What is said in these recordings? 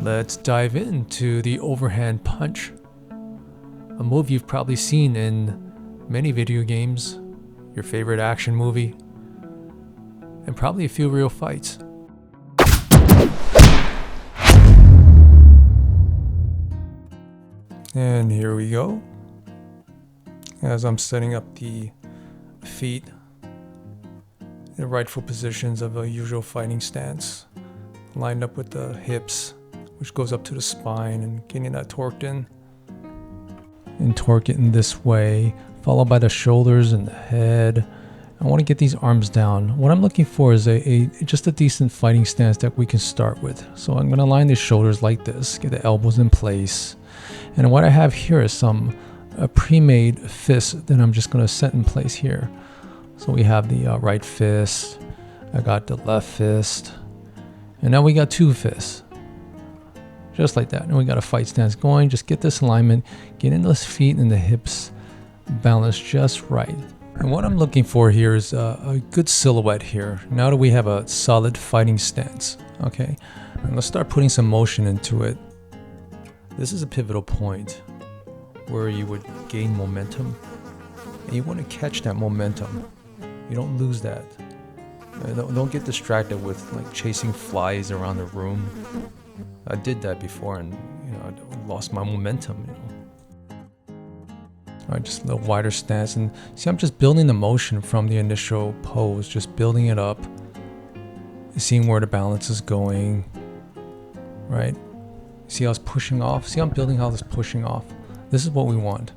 Let's dive into the Overhand Punch, a move you've probably seen in many video games, your favorite action movie, and probably a few real fights. And here we go. As I'm setting up the feet in the rightful positions of a usual fighting stance, lined up with the hips, which goes up to the spine, and getting that torqued in. And torque it in this way, followed by the shoulders and the head. I want to get these arms down. What I'm looking for is just a decent fighting stance that we can start with. So I'm going to line the shoulders like this, get the elbows in place. And what I have here is some pre-made fists that I'm just going to set in place here. So we have the right fist, I got the left fist, and now we got two fists. Just like that. And we got a fight stance going. Just get this alignment, get in those feet and the hips balanced just right. And what I'm looking for here is a good silhouette here. Now that we have a solid fighting stance, okay? And let's start putting some motion into it. This is a pivotal point where you would gain momentum. And you want to catch that momentum. You don't lose that. Don't get distracted with like chasing flies around the room. I did that before and I lost my momentum. All right, just a little wider stance, and see, I'm just building the motion from the initial pose, just building it up, seeing where the balance is going, right? See how it's pushing off? See, I'm building how it's pushing off. This is what we want.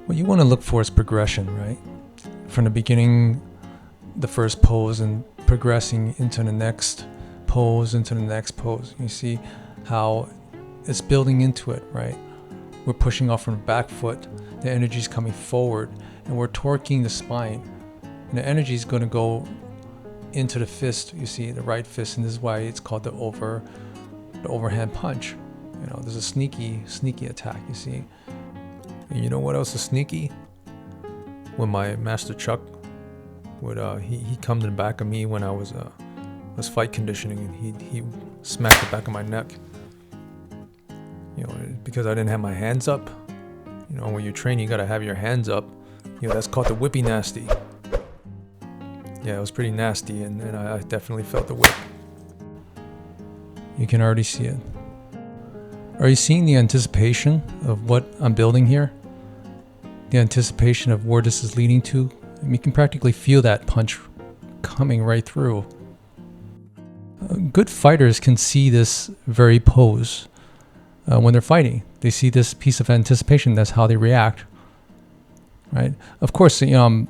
What you want to look for is progression, right? From the beginning, the first pose, and progressing into the next pose, into the next pose. You see how it's building into it, right? We're pushing off from the back foot, the energy is coming forward, and we're torquing the spine. And the energy is going to go into the fist, you see, the right fist, and this is why it's called the overhand punch. There's a sneaky attack, you see. And you know what else is sneaky? When my master Chuck would he come to the back of me when I was fight conditioning, and he smacked the back of my neck. Because I didn't have my hands up. When you train, you gotta have your hands up. That's called the whippy nasty. Yeah, it was pretty nasty, and I definitely felt the whip. You can already see it. Are you seeing the anticipation of what I'm building here? The anticipation of where this is leading to? You can practically feel that punch coming right through. Good fighters can see this very pose when they're fighting. They see this piece of anticipation. That's how they react, right? Of course, I'm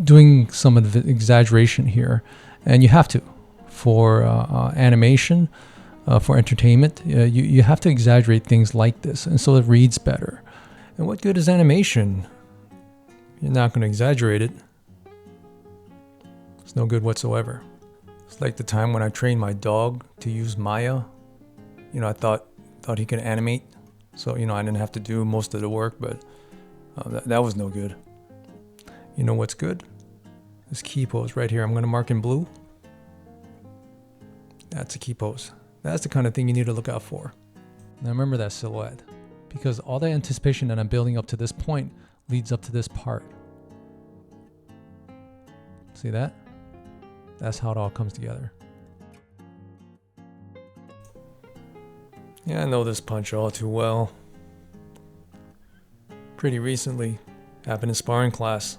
doing some of the exaggeration here, and you have to for animation, for entertainment. You have to exaggerate things like this, and so it reads better. And what good is animation? You're not going to exaggerate it. It's no good whatsoever. It's like the time when I trained my dog to use Maya. I thought he could animate, so I didn't have to do most of the work, but that was no good. You know what's good? This key pose right here. I'm going to mark in blue. That's a key pose. That's the kind of thing you need to look out for. Now remember that silhouette, because all the anticipation that I'm building up to this point leads up to this part. See that? That's how it all comes together. Yeah, I know this punch all too well. Pretty recently, happened in sparring class.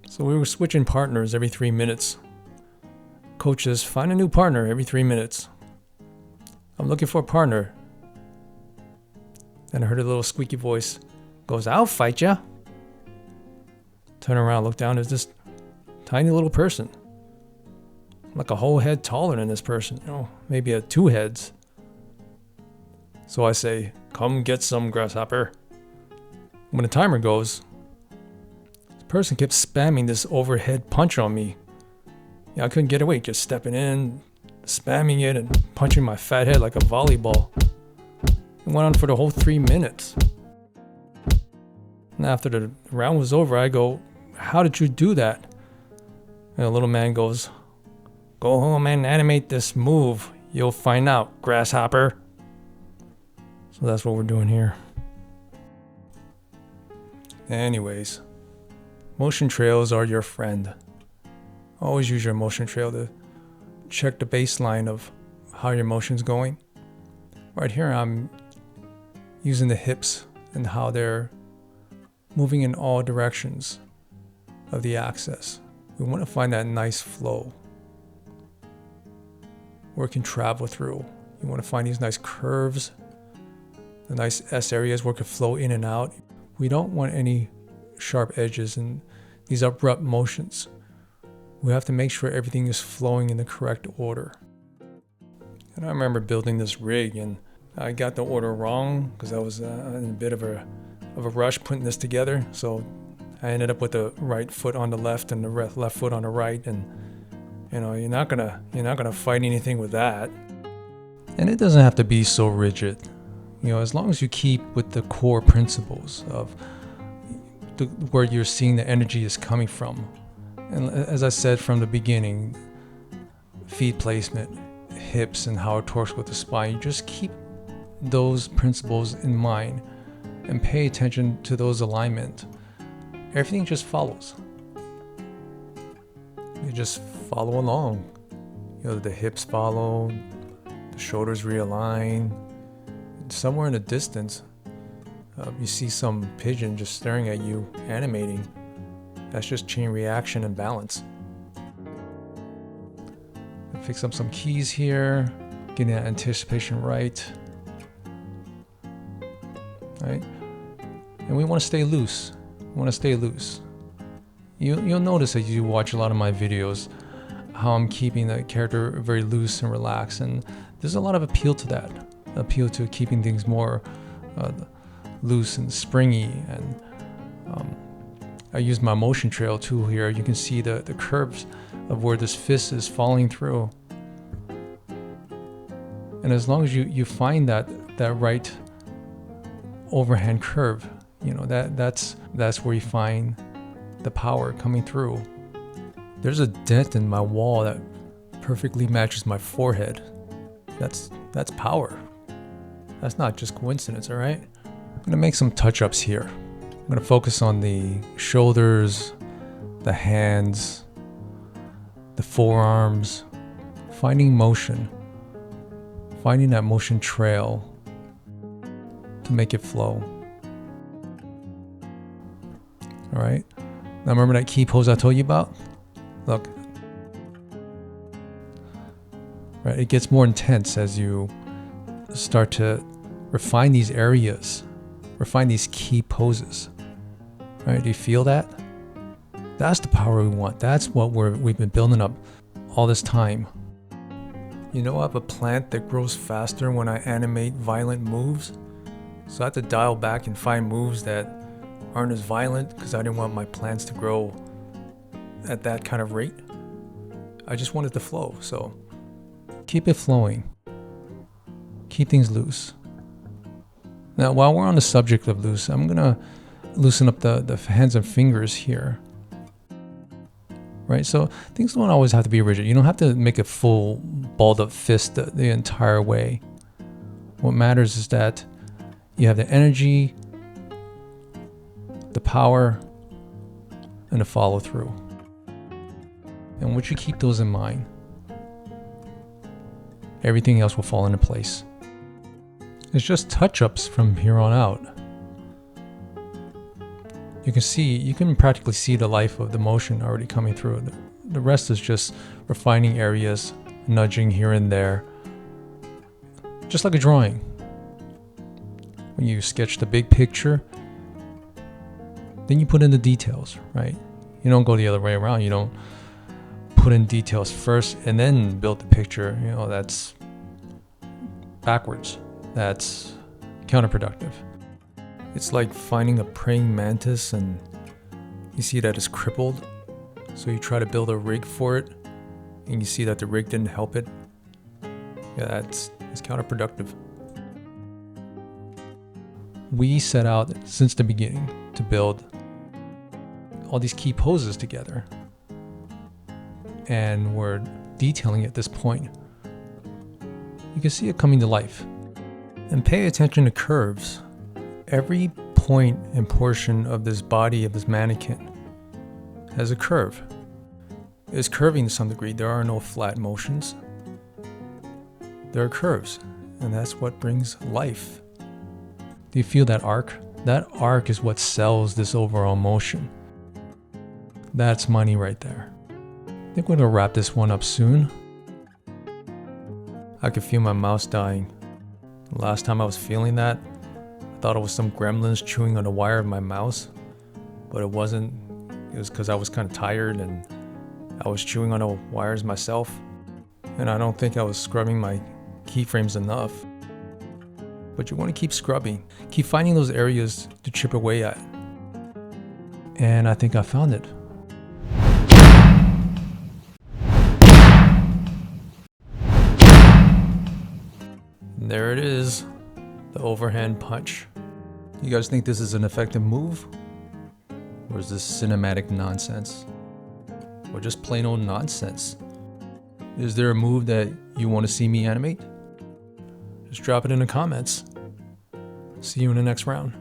So we were switching partners every 3 minutes. Coaches, find a new partner every 3 minutes. I'm looking for a partner. Then I heard a little squeaky voice. Goes, I'll fight ya. Turn around, look down, there's this tiny little person. Like a whole head taller than this person. Maybe 2 heads. So I say, come get some, grasshopper. When the timer goes, this person kept spamming this overhead punch on me. I couldn't get away, just stepping in, spamming it, and punching my fat head like a volleyball. It went on for the whole 3 minutes. And after the round was over, I go, how did you do that? And the little man goes, Go home and animate this move. You'll find out, grasshopper. So that's what we're doing here. Anyways, motion trails are your friend. Always use your motion trail to check the baseline of how your motion's going. Right here, I'm using the hips and how they're moving in all directions of the axis. We want to find that nice flow where it can travel through. You want to find these nice curves, the nice S areas where it can flow in and out. We don't want any sharp edges and these abrupt motions. We have to make sure everything is flowing in the correct order. And I remember building this rig and I got the order wrong because I was in a bit of a rush putting this together. So I ended up with the right foot on the left and the left foot on the right, and you know, you're not gonna fight anything with that. And it doesn't have to be so rigid. You know, as long as you keep with the core principles of where you're seeing the energy is coming from. And as I said from the beginning, feet placement, hips, and how it torques with the spine, you just keep those principles in mind and pay attention to those alignment. Everything just follows. You just follow along. You know, the hips follow, the shoulders realign. Somewhere in the distance, you see some pigeon just staring at you, animating. That's just chain reaction and balance. Fix up some keys here, getting that anticipation right. Right? And we want to stay loose. You'll notice as you watch a lot of my videos how I'm keeping the character very loose and relaxed, and there's a lot of appeal to that. Appeal to keeping things more loose and springy. And I use my motion trail tool here. You can see the curves of where this fist is falling through. And as long as you find that right overhand curve, you know, that's where you find the power coming through. There's a dent in my wall that perfectly matches my forehead. That's power. That's not just coincidence, all right? I'm gonna make some touch-ups here. I'm gonna focus on the shoulders, the hands, the forearms, finding motion, finding that motion trail to make it flow. All right. Now remember that key pose I told you about? Look. Right, it gets more intense as you start to refine these areas, refine these key poses. Right, do you feel that? That's the power we want. That's what we've been building up all this time. You know, I have a plant that grows faster when I animate violent moves. So I have to dial back and find moves that aren't as violent because I didn't want my plants to grow at that kind of rate. I just want it to flow. So keep it flowing. Keep things loose. Now, while we're on the subject of loose, I'm gonna loosen up the hands and fingers here. Right, so things don't always have to be rigid. You don't have to make a full balled up fist the entire way. What matters is that you have the energy, the power, and the follow through. And once you keep those in mind, everything else will fall into place. It's just touch-ups from here on out. You can practically see the life of the motion already coming through. The rest is just refining areas, nudging here and there. Just like a drawing. When you sketch the big picture, then you put in the details, right? You don't go the other way around. You don't put in details first and then build the picture. You know, that's backwards. That's counterproductive. It's like finding a praying mantis and you see that it's crippled, so you try to build a rig for it and you see that the rig didn't help it. Yeah, it's counterproductive. We set out since the beginning to build all these key poses together, and we're detailing at this point. You can see it coming to life. And pay attention to curves. Every point and portion of this body of this mannequin has a curve. It's curving to some degree. There are no flat motions. There are curves, and that's what brings life. Do you feel that arc? That arc is what sells this overall motion. That's money right there. I think we're gonna wrap this one up soon. I could feel my mouse dying. Last time I was feeling that, I thought it was some gremlins chewing on the wire of my mouse, but it wasn't. It was because I was kind of tired and I was chewing on the wires myself, and I don't think I was scrubbing my keyframes enough. But you want to keep scrubbing, keep finding those areas to chip away at. And I think I found it. There it is, the overhand punch. You guys think this is an effective move? Or is this cinematic nonsense? Or just plain old nonsense? Is there a move that you want to see me animate? Just drop it in the comments. See you in the next round.